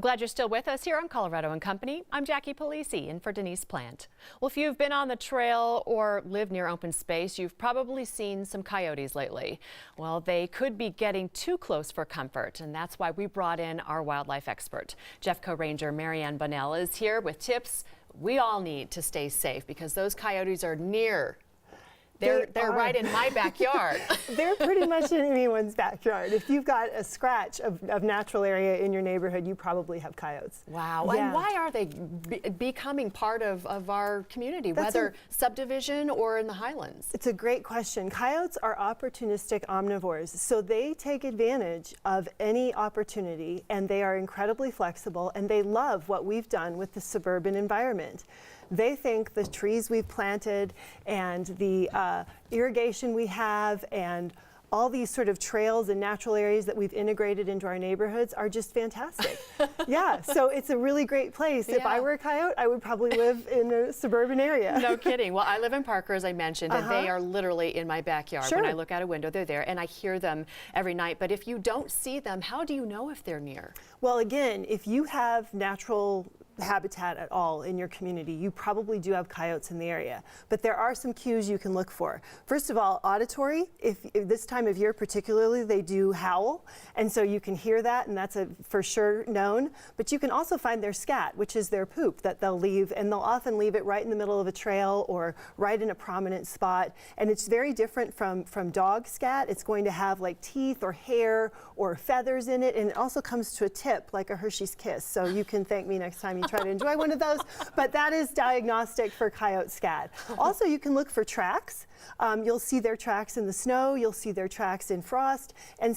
Glad you're still with us here on Colorado & Company. I'm Jackie Polisi in for Denise Plant. Well, if you've been on the trail or live near open space, you've probably seen some coyotes lately. Well, they could be getting too close for comfort, and that's why we brought in our wildlife expert. JeffCo Ranger Bonnell is here with tips we all need to stay safe because those coyotes are near. They're right in my backyard. They're pretty much in anyone's backyard. If you've got a scratch of natural area in your neighborhood, you probably have coyotes. Wow. Yeah. And why are they becoming part of our community, whether subdivision or in the highlands? It's a great question. Coyotes are opportunistic omnivores, so they take advantage of any opportunity, and they are incredibly flexible, and they love what we've done with the suburban environment. They think the trees we've planted and the irrigation we have and all these sort of trails and natural areas that we've integrated into our neighborhoods are just fantastic. Yeah, so it's a really great place. Yeah. If I were a coyote, I would probably live in a suburban area. No kidding. Well, I live in Parker, as I mentioned, and they are literally in my backyard. Sure. When I look out a window, they're there, and I hear them every night. But if you don't see them, how do you know if they're near? Well, again, if you have natural habitat at all in your community, you probably do have coyotes in the area. But there are some cues you can look for. First of all, auditory. If this time of year particularly, they do howl, and so you can hear that, and that's for sure known. But you can also find their scat, which is their poop that they'll leave, and they'll often leave it right in the middle of a trail or right in a prominent spot. And it's very different from dog scat. It's going to have like teeth or hair or feathers in it, and it also comes to a tip like a Hershey's Kiss. So you can thank me next time you try to enjoy one of those, but that is diagnostic for coyote scat. Also, you can look for tracks. You'll see their tracks in the snow, you'll see their tracks in frost, and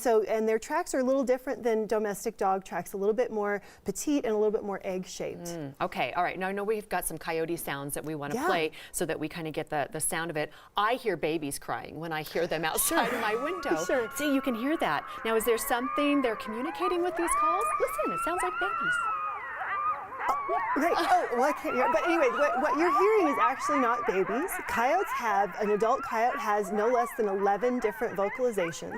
their tracks are a little different than domestic dog tracks, a little bit more petite and a little bit more egg-shaped. Okay, all right. Now I know we've got some coyote sounds that we want to play so that we kind of get the sound of it. I hear babies crying when I hear them outside of my window. Sure. See, you can hear that. Now, is there something they're communicating with these calls? Listen, it sounds like babies. Right. Oh, well, I can't hear. But anyway, what you're hearing is actually not babies. Coyotes an adult coyote has no less than 11 different vocalizations.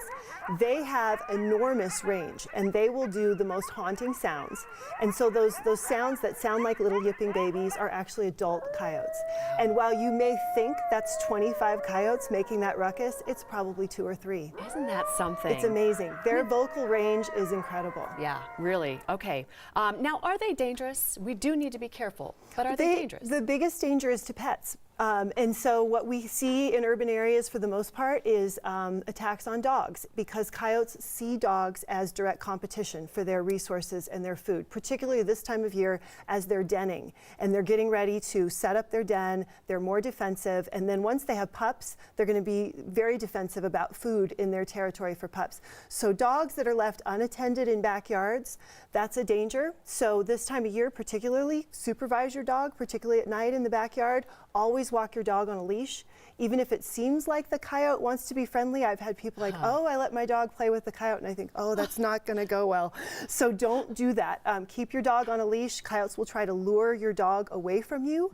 They have enormous range, and they will do the most haunting sounds. And so those sounds that sound like little yipping babies are actually adult coyotes. And while you may think that's 25 coyotes making that ruckus, it's probably 2 or 3. Isn't that something? It's amazing. Their vocal range is incredible. Yeah, really. Okay. Now, are they dangerous? We do need to be careful, but are they dangerous? The biggest danger is to pets. And so what we see in urban areas for the most part is attacks on dogs, because coyotes see dogs as direct competition for their resources and their food, particularly this time of year as they're denning and they're getting ready to set up their den. They're more defensive, and then once they have pups, they're going to be very defensive about food in their territory for pups. So dogs that are left unattended in backyards, that's a danger. So this time of year particularly, supervise your dog, particularly at night in the backyard. Always walk your dog on a leash. Even if it seems like the coyote wants to be friendly, I've had people like, oh, I let my dog play with the coyote, and I think, oh, that's not going to go well. So don't do that. Keep your dog on a leash. Coyotes will try to lure your dog away from you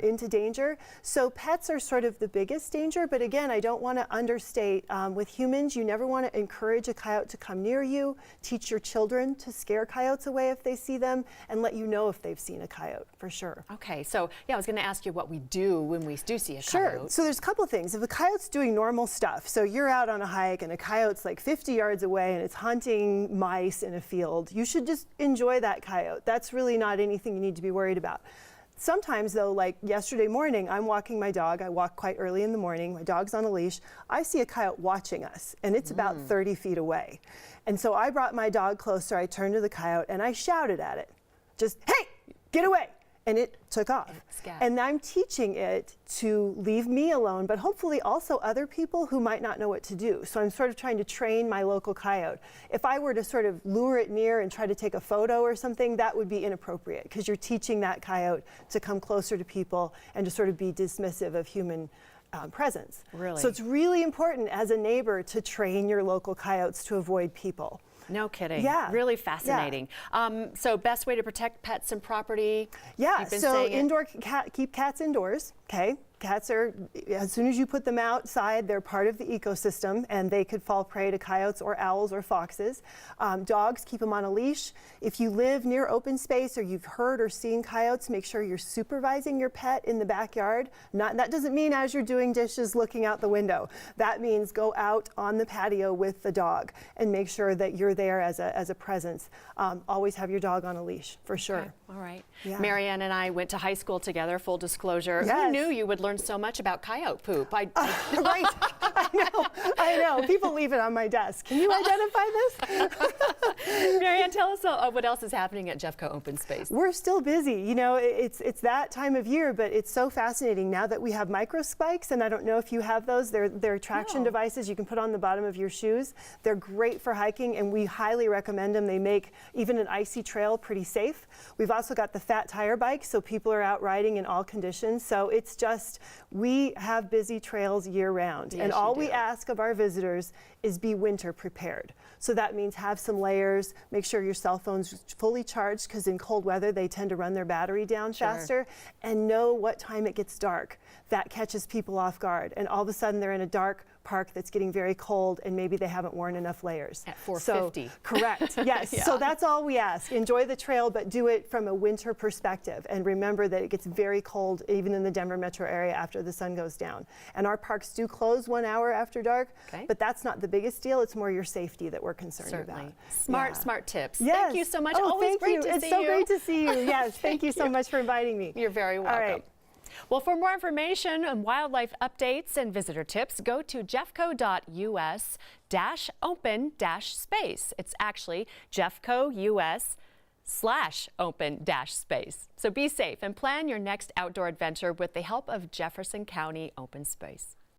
into danger. So pets are sort of the biggest danger, but again, I don't want to understate. With humans, you never want to encourage a coyote to come near you. Teach your children to scare coyotes away if they see them, and let you know if they've seen a coyote, for sure. Okay, so yeah, I was going to ask you what we do when we do see a coyote. Sure. So there's a couple things. If a coyote's doing normal stuff, so you're out on a hike and a coyote's like 50 yards away and it's hunting mice in a field, you should just enjoy that coyote. That's really not anything you need to be worried about. Sometimes though, like yesterday morning, I'm walking my dog. I walk quite early in the morning. My dog's on a leash. I see a coyote watching us, and it's about 30 feet away. And so I brought my dog closer. I turned to the coyote and I shouted at it, just, hey, get away. And it took off. And I'm teaching it to leave me alone, but hopefully also other people who might not know what to do. So I'm sort of trying to train my local coyote. If I were to sort of lure it near and try to take a photo or something, that would be inappropriate, because you're teaching that coyote to come closer to people and to sort of be dismissive of human presence. Really? So it's really important as a neighbor to train your local coyotes to avoid people. No kidding. Yeah. Really fascinating. Yeah. So best way to protect pets and property? Yeah, so keep cats indoors, okay? Cats are, as soon as you put them outside, they're part of the ecosystem, and they could fall prey to coyotes or owls or foxes. Dogs, keep them on a leash. If you live near open space or you've heard or seen coyotes, make sure you're supervising your pet in the backyard. That doesn't mean as you're doing dishes looking out the window. That means go out on the patio with the dog and make sure that you're there as a presence. Always have your dog on a leash, for sure. Okay. All right. Yeah. Marianne and I went to high school together, full disclosure. Yes. Who knew you would learn so much about coyote poop? Right. I know. People leave it on my desk. Can you identify this? Marianne, tell us what else is happening at JeffCo Open Space. We're still busy. You know, it's that time of year, but it's so fascinating now that we have micro spikes, and I don't know if you have those. They're traction devices you can put on the bottom of your shoes. They're great for hiking, and we highly recommend them. They make even an icy trail pretty safe. We've also got the fat tire bike, so people are out riding in all conditions. So it's just, we have busy trails year round. Yes, and all you we do. ask of our visitors is be winter prepared. So that means have some layers, make sure your cell phone's fully charged, because in cold weather they tend to run their battery down faster, and know what time it gets dark. That catches people off guard, and all of a sudden they're in a dark park that's getting very cold, and maybe they haven't worn enough layers. At 4:50. So, correct, yes. Yeah. So that's all we ask. Enjoy the trail, but do it from a winter perspective, and remember that it gets very cold even in the Denver metro area after the sun goes down. And our parks do close 1 hour after dark, but that's not the biggest deal. It's more your safety that we're concerned about. Smart tips. Yes. Thank you so much. Oh, Always great to see you. It's so great to see you. Yes, thank you so much for inviting me. You're very welcome. All right. Well, for more information on wildlife updates and visitor tips, go to jeffco.us-open-space. It's actually jeffco.us/open-space. So be safe and plan your next outdoor adventure with the help of Jefferson County Open Space.